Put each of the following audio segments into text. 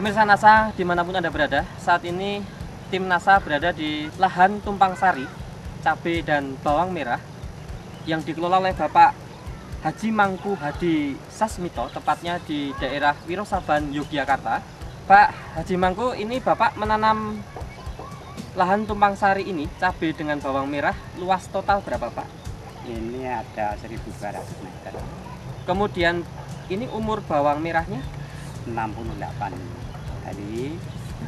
Pemirsa NASA dimanapun Anda berada, saat ini tim NASA berada di lahan tumpang sari, cabai dan bawang merah yang dikelola oleh Bapak Haji Mangku Hadi Sasmito, tepatnya di daerah Wirosaban, Yogyakarta. Pak Haji Mangku, ini Bapak menanam lahan tumpang sari ini, cabai dengan bawang merah, luas total berapa Pak? Ini ada 1.200 meter. Kemudian ini umur bawang merahnya? 68 hari,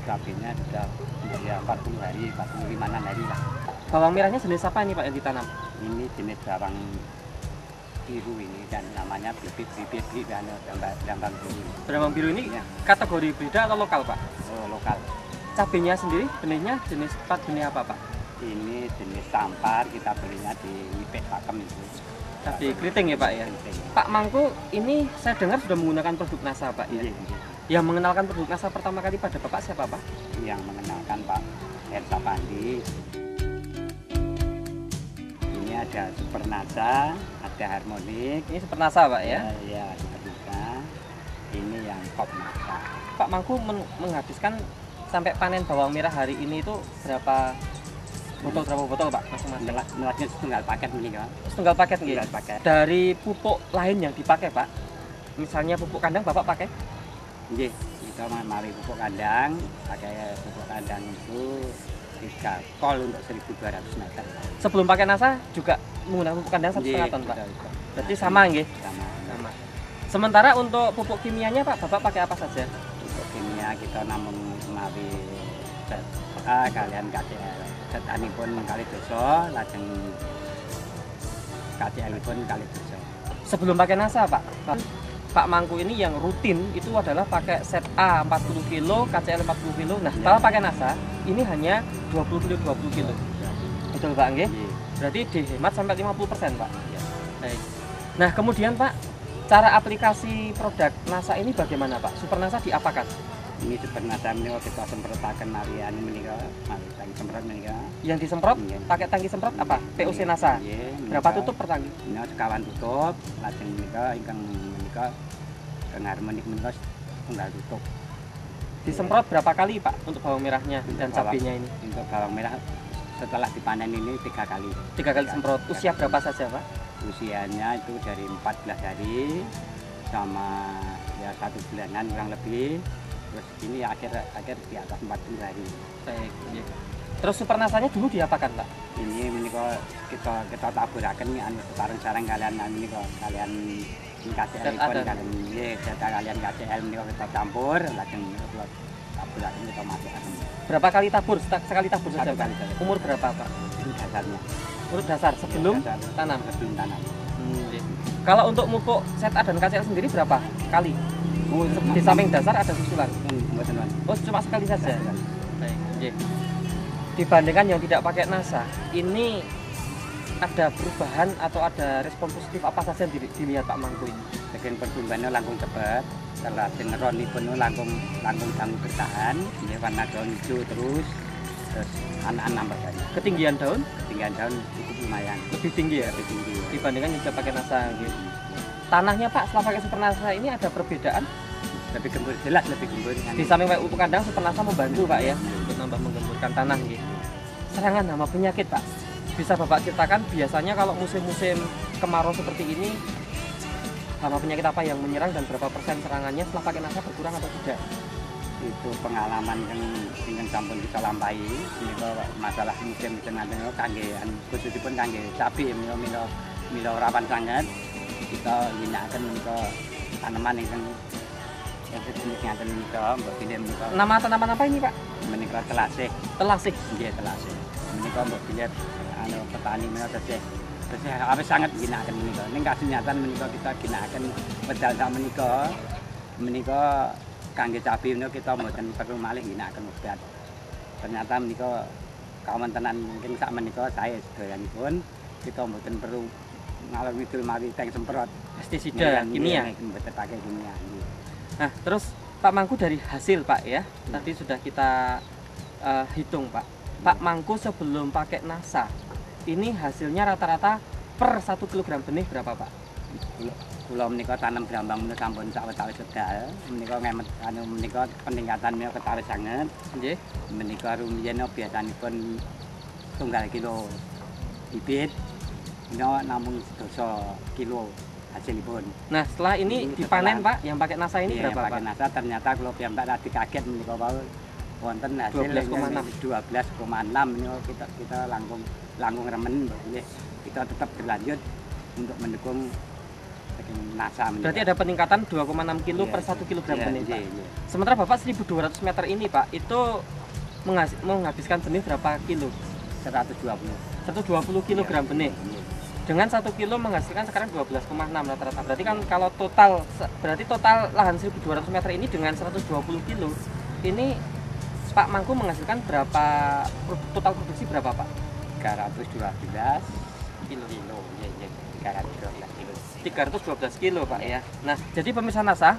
cabainya sudah ya 40 hari, 45 hari lah. Bawang merahnya jenis apa ini Pak yang ditanam? Ini jenis bawang biru ini dan namanya bibit Brambang biru. Brambang biru ini Ya. kategori hibrida atau lokal Pak? Oh, lokal. Cabenya sendiri benihnya jenis benih apa Pak? Ini jenis sampar, kita belinya di Ipek Pakem itu. Di Keriting ya Pak ya? Pak Mangku, ini saya dengar sudah menggunakan produk NASA Pak ya? Iya, iya. Yang mengenalkan produk NASA pertama kali pada Bapak siapa Pak? Yang mengenalkan Pak Hersa Pandi. Ini ada Super NASA, ada Harmonik. Ini Super NASA Pak ya? Ya, Super NASA. Ini yang Top NASA. Pak Mangku menghabiskan sampai panen bawang merah hari ini itu berapa botol Pak masing-masing? Melasnya setunggal paket ini kan. Setunggal paket nggih. Setunggal paket. Dari pupuk lain yang dipakai Pak, misalnya pupuk kandang Bapak pakai? Nggih, kita mari pupuk kandang, pakai pupuk kandang itu 3 kol untuk 1.200 meter. Sebelum pakai NASA juga menggunakan pupuk kandang 1,5 ton Pak? Berarti sama nggih? Sama. Sementara untuk pupuk kimianya Pak, Bapak pakai apa saja? Pupuk kimia kita namun mari kalian KCL. Setani pun kali doso, lajeng KCL pun kali doso. Sebelum pakai NASA Pak Mangku ini yang rutin itu adalah pakai set A 40 kilo, KCL 40 kilo. Nah, setelah pakai NASA, ini hanya 20 kilo 20 kilo. Betul Pak nggih? Berarti dihemat sampai 50% Pak. Ya. Baik. Nah, kemudian Pak, cara aplikasi produk NASA ini bagaimana Pak? Super NASA diapakan? Ini sebenarnya menika kita semprotaken marian menika, mari tangki semprot menika. Yang disemprot Iya. pakai tangki semprot apa? POC NASA. Nggih, Berapa menika. tutup per tangki? Menika sekawan tutup, lajeng menika ingkang menika kang harmonik menika tunggal tutup. Disemprot berapa kali Pak untuk bawang merahnya dan cabenya ini? Untuk bawang merah setelah dipanen ini 3 kali. 3 kali semprot. Usia berapa saja Pak? Usianya itu dari 14 hari sama ya 1 bulanan kurang lebih. Terus ini akhir di atas 40 hari. Baik. Iya. Terus super nasanya dulu diapakan Pak? Ini menika kita taburaken anu sareng-sareng kalian menika kalian KCL pun kalian nggih kalian KCL menika kita campur lajeng kita taburaken kita masukkan. Berapa kali tabur? Sekali tabur saja Satu Pak? kali saja. Umur berapa Pak? Ini dasarnya. Umur dasar sebelum Dasar. tanam. Sebelum tanam. Iya. Kalau untuk pupuk set A dan KCL sendiri berapa kali? Di samping dasar ada susulan. Mboten wonten. Oh, cuma sekali saja. Sekali. Baik. Iya. Dibandingkan yang tidak pakai NASA, ini ada perubahan atau ada respon positif apa saja yang dilihat Pak Mangku ini? Bagian pertumbuhannya langkung cepat, setelah ronipun pun langkung dangu bertahan, ini warna daun hijau terus anak-anak nambah banyak. Ketinggian daun Ketinggian daun cukup lumayan, lebih tinggi ya lebih tinggi. dibandingkan yang tidak pakai NASA gitu. Tanahnya Pak setelah pakai super NASA ini ada perbedaan? Lebih gembur, jelas lebih gembur. Di samping pupuk kandang super NASA membantu Pak ya untuk nambah menggemburkan tanah gitu. Serangan hama penyakit Pak, bisa Bapak ceritakan biasanya kalau musim-musim kemarau seperti ini hama penyakit apa yang menyerang dan berapa persen serangannya setelah pakai NASA berkurang atau tidak? Itu pengalaman yang sampun kita lampahi. Ini kok masalah musim nanti kangge khususipun kangge cabai milo rawan sangat. Kita ginakaken menika tanaman yang sejenis ngaten menika mbok pilih menika. Nama tanaman apa ini Pak? Menika telasih. Telasih. Nggih telasih. Menika mbok pilih petani menika tesih. Tesih awis sangat ginakaken menika. Ning kasunyatan menika kita ginakaken wedal sak menika kangge cabai menika kita mboten perlu malih ginakaken obat. Ternyata menika kawontenan mungkin sak menika saya sedayanipun kita mboten perlu ngalor ngidul mari tank semprot Pestisida kimia. Mboten pakai kimia. Nah, terus Pak Mangku dari hasil Pak ya, tadi sudah kita hitung Pak. Pak Mangku sebelum pakai NASA, ini hasilnya rata-rata per 1 kg benih berapa Pak? kula menika tanam brambang menika sampun sawetawis wedal. Menika ngemet menika peningkatan menika ketawis sanget. Nggih. Menika rumiyin biasanipun tunggal kilo bibit namung 12 kilo hasilipun. Nah, setelah ini dipanen Pak, yang pakai NASA ini Iya, berapa pakai Pak? NASA ternyata kula piyambak tadi kaget menika wau wonten hasil 12,6 menika kita langkung remen nggih. Kita tetap berlanjut untuk mendukung NASA. Berarti ada peningkatan 2,6 kilo per 1 kilogram benih Pak. Sementara Bapak 1.200 meter ini Pak, itu menghabiskan benih berapa kilo? 120 kilogram benih. Dengan 1 kilo menghasilkan sekarang 12,6 rata-rata. Berarti kan kalau total lahan 1.200 meter ini dengan 120 kilo, ini Pak Mangku menghasilkan berapa total produksi berapa Pak? 312 kilo. 312 kilo Pak ya. Nah, jadi pemirsa NASA,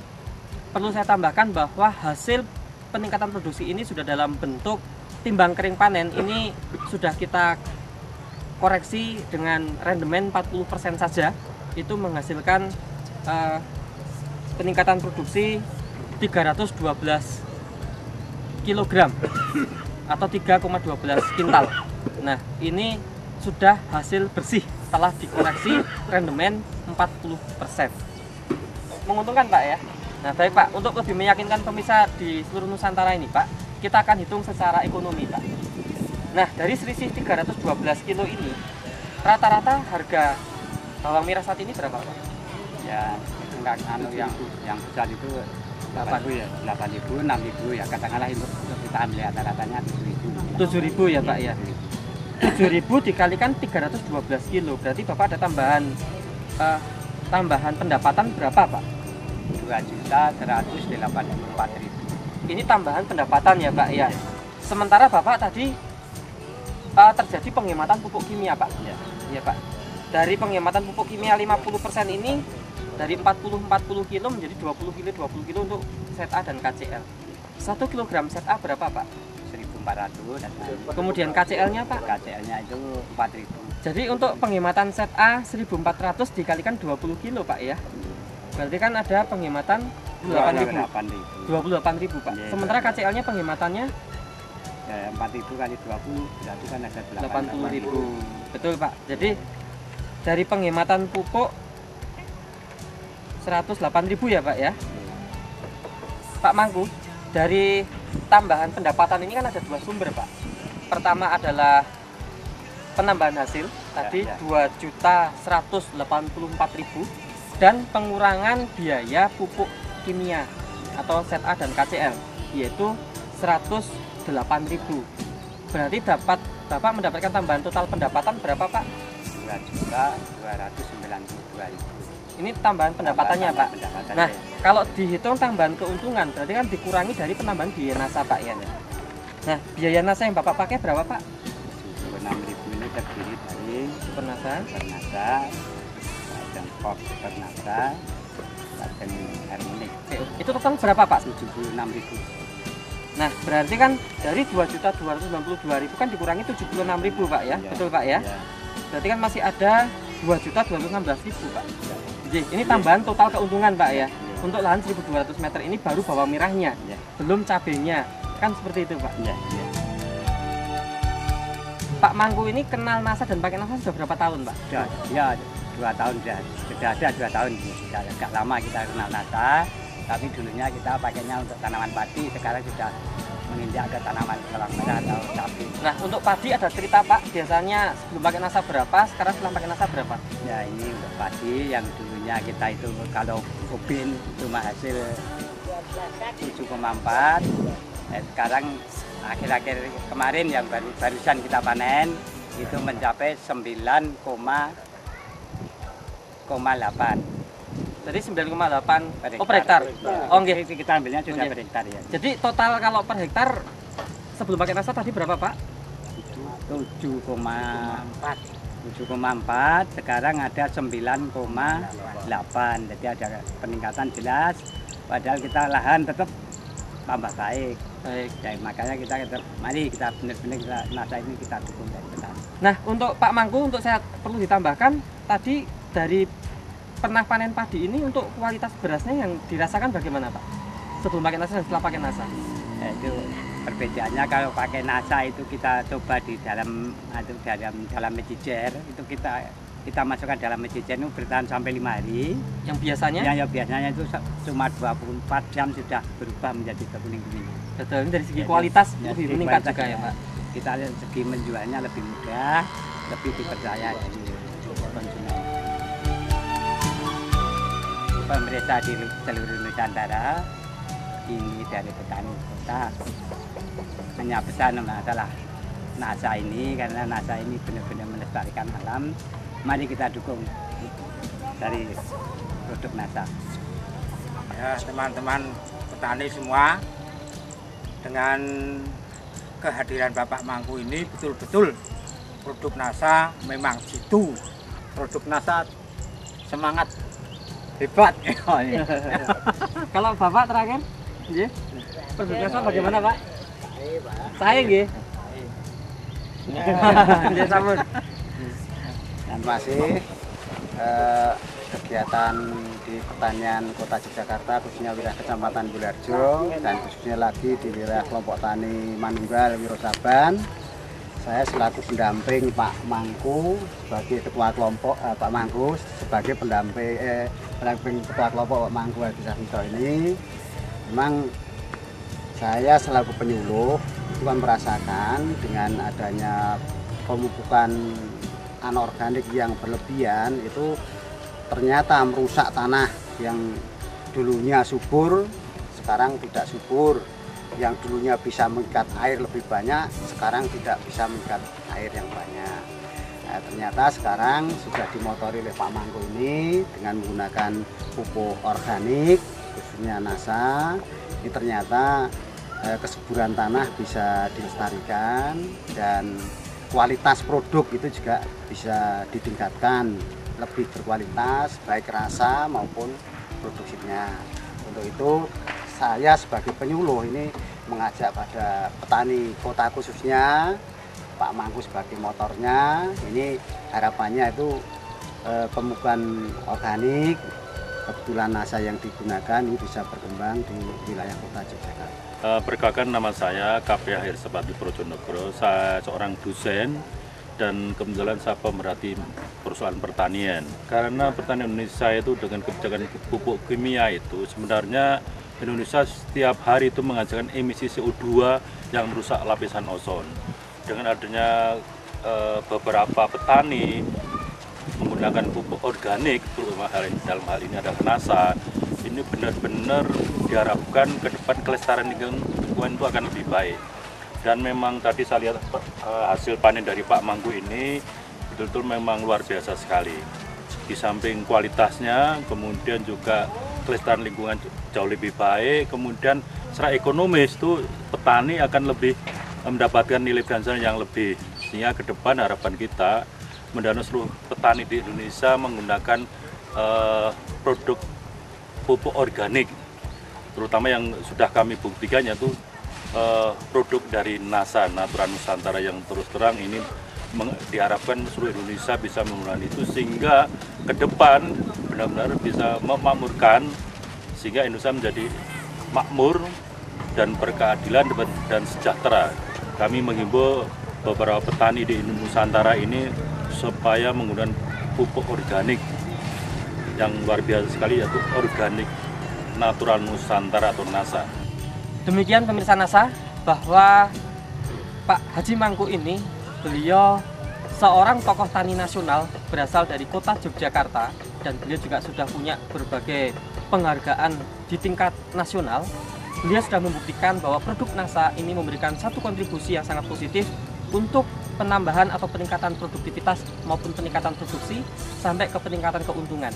perlu saya tambahkan bahwa hasil peningkatan produksi ini sudah dalam bentuk timbang kering panen. Ini sudah kita koreksi dengan rendemen 40% saja. Itu menghasilkan peningkatan produksi 312 kilogram atau 3,12 kintal. Nah, ini sudah hasil bersih setelah dikoreksi rendemen 40%. Menguntungkan Pak ya. Nah baik Pak, untuk lebih meyakinkan pemirsa di seluruh Nusantara ini Pak, kita akan hitung secara ekonomi Pak. Nah dari selisih 312 kilo ini, rata-rata harga bawang merah saat ini berapa Pak? Ya, enggak yang besar itu 8.000 ya, 8.000, 6.000 ya, katakanlah untuk kita ambil rata-ratanya 7.000. 7.000 ya Pak ya. 7.000 dikalikan 312 kilo, berarti Bapak ada tambahan pendapatan berapa Pak? 2.184.000. Ini tambahan pendapatan ya Pak ya. Sementara Bapak tadi terjadi penghematan pupuk kimia Pak. Iya Pak. Dari penghematan pupuk kimia 50% ini dari 40 kilo menjadi 20 kilo untuk set A dan KCL. 1 kilogram set A berapa Pak? 1.400. Kemudian KCL-nya Pak? KCL-nya itu 4.000. Jadi untuk penghematan set A 1.400 dikalikan 20 kilo Pak ya. Berarti kan ada penghematan 28.000 Pak. Yeah, Sementara KCL-nya penghematannya ya, 4.000 kali 20 berarti kan ada 80.000. Betul Pak. Jadi dari penghematan pupuk 108.000 ya Pak ya. Pak Mangku, dari tambahan pendapatan ini kan ada dua sumber Pak. Pertama adalah penambahan hasil tadi 2.184.000 dan pengurangan biaya pupuk kimia atau set A dan KCL yaitu 108.000. Berarti Bapak mendapatkan tambahan total pendapatan berapa Pak? 2.292.000. Ini tambahan pendapatannya Pak. Nah, kalau dihitung tambahan keuntungan berarti kan dikurangi dari penambahan biaya NASA Pak ya. Nah, biaya NASA yang Bapak pakai berapa Pak? 76.000 ini terdiri dari Super NASA, dan pop Super NASA, dan harmonik. itu total berapa Pak? 76.000. Nah, berarti kan dari 2.292.000 kan dikurangi 76.000 Pak ya. Iya, Betul Pak ya? Iya. Berarti kan masih ada 2.216.000 Pak. Jadi ini tambahan total keuntungan Pak ya. Untuk lahan 1.200 meter ini baru bawang merahnya, Iya. belum cabenya. Kan seperti itu Pak. Iya. Pak Mangku ini kenal NASA dan pakai NASA sudah berapa tahun Pak? Ya 2 tahun sudah ada 2 tahun. Sudah agak lama kita kenal NASA, tapi dulunya kita pakainya untuk tanaman padi, sekarang sudah menginjak ke tanaman bawang merah atau cabai. Nah, untuk padi ada cerita Pak, biasanya sebelum pakai NASA berapa, sekarang setelah pakai NASA berapa? Ya ini untuk padi yang dulunya kita itu kalau ubin cuma hasil 7,4. Sekarang akhir-akhir kemarin yang barusan kita panen itu mencapai 9,8. Jadi 9,8 per hektar. Oh nggih, kita ambilnya sudah per hektar ya. Jadi total kalau per hektar sebelum pakai NASA tadi berapa Pak? 7,4. Sekarang ada 9,8. Jadi ada peningkatan jelas. Padahal kita lahan tetap tambah baik. Ya, makanya kita mari kita benar-benar kita NASA ini kita dukung dari petani. Nah, untuk Pak Mangku, untuk saya perlu ditambahkan tadi dari pernah panen padi ini untuk kualitas berasnya yang dirasakan bagaimana Pak? Sebelum pakai NASA dan setelah pakai NASA? Ya, itu perbedaannya kalau pakai NASA itu kita coba di dalam mecijer itu kita masukkan dalam mecijer itu bertahan sampai 5 hari. Yang biasanya? Ya biasanya itu cuma 24 jam sudah berubah menjadi kuning-kuning. Betul, ini dari segi kualitas ya, lebih meningkat juga ya Pak? Kita lihat segi menjualnya lebih mudah, lebih dipercaya dari konsumen. Pemerintah di seluruh Nusantara ini dari petani kota hanya pesan masalah NASA ini, karena NASA ini benar-benar melestarikan alam. Mari kita dukung dari produk NASA. Ya, teman-teman petani semua, dengan kehadiran Bapak Mangku ini betul-betul produk NASA memang jitu. Produk NASA semangat hebat. Kalau Bapak terakhir, ya, produk NASA bagaimana Pak? Saya nggih. Dia sampun. Terima kasih. Kegiatan di pertanian Kota Yogyakarta, khususnya wilayah Kecamatan Bularjo dan khususnya lagi di wilayah kelompok tani Manunggal Wirosaban. Saya selaku pendamping Pak Mangku sebagai ketua kelompok, Pak Mangku sebagai pendamping ketua kelompok Pak Mangku Hadi Sasmito ini, memang saya selaku penyuluh itu kan merasakan dengan adanya pemupukan anorganik yang berlebihan itu ternyata merusak tanah yang dulunya subur sekarang tidak subur, yang dulunya bisa mengikat air lebih banyak sekarang tidak bisa mengikat air yang banyak. Nah, ternyata sekarang sudah dimotori oleh Pak Mangku ini dengan menggunakan pupuk organik khususnya NASA. Ini ternyata kesuburan tanah bisa dilestarikan dan kualitas produk itu juga bisa ditingkatkan, lebih berkualitas baik rasa maupun produksinya. Untuk itu saya sebagai penyuluh ini mengajak pada petani kota khususnya Pak Mangku sebagai motornya, ini harapannya itu pemupukan organik kebetulan NASA yang digunakan ini bisa berkembang di wilayah Kota Yogyakarta. Perkenalkan, nama saya KP Akhir Sepati Projonegoro. Saya seorang dosen dan kebetulan saya pemerhati perusahaan pertanian. Karena pertanian Indonesia itu dengan kebijakan pupuk kimia itu sebenarnya Indonesia setiap hari itu menghasilkan emisi CO2 yang merusak lapisan ozon. Dengan adanya beberapa petani menggunakan pupuk organik, terutama dalam hal ini adalah NASA, ini benar-benar diharapkan ke depan kelestarian lingkungan itu akan lebih baik. Dan memang tadi saya lihat hasil panen dari Pak Mangku ini betul-betul memang luar biasa sekali. Di samping kualitasnya, kemudian juga kelestarian lingkungan jauh lebih baik, kemudian secara ekonomis itu petani akan lebih mendapatkan nilai ganda yang lebih. Sehingga ke depan harapan kita mendana seluruh petani di Indonesia menggunakan produk pupuk organik, terutama yang sudah kami buktikan yaitu produk dari NASA, Natural Nusantara, yang terus terang ini diharapkan seluruh Indonesia bisa menggunakan itu sehingga ke depan benar-benar bisa memakmurkan, sehingga Indonesia menjadi makmur dan berkeadilan dan sejahtera. Kami menghimbau beberapa petani di Nusantara ini supaya menggunakan pupuk organik yang luar biasa sekali, yaitu organik Natural Nusantara atau NASA. Demikian pemirsa NASA, bahwa Pak Haji Mangku ini, beliau seorang tokoh tani nasional berasal dari kota Yogyakarta, dan beliau juga sudah punya berbagai penghargaan di tingkat nasional. Beliau sudah membuktikan bahwa produk NASA ini memberikan satu kontribusi yang sangat positif untuk penambahan atau peningkatan produktivitas maupun peningkatan produksi sampai ke peningkatan keuntungan.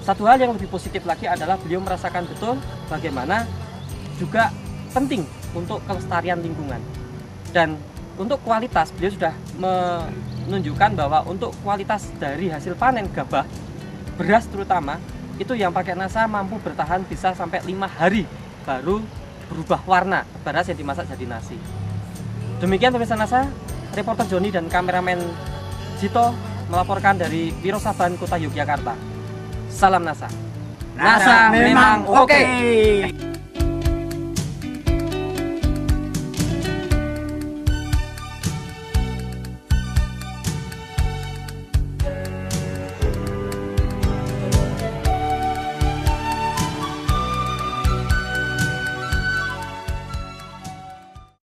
Satu hal yang lebih positif lagi adalah beliau merasakan betul bagaimana juga penting untuk kelestarian lingkungan. Dan untuk kualitas, beliau sudah menunjukkan bahwa untuk kualitas dari hasil panen gabah, beras terutama, itu yang pakai NASA mampu bertahan bisa sampai 5 hari baru berubah warna beras yang dimasak jadi nasi. Demikian pemirsa NASA, reporter Joni dan kameramen Jito melaporkan dari Wirosaban, Kota Yogyakarta. Salam NASA. NASA memang oke.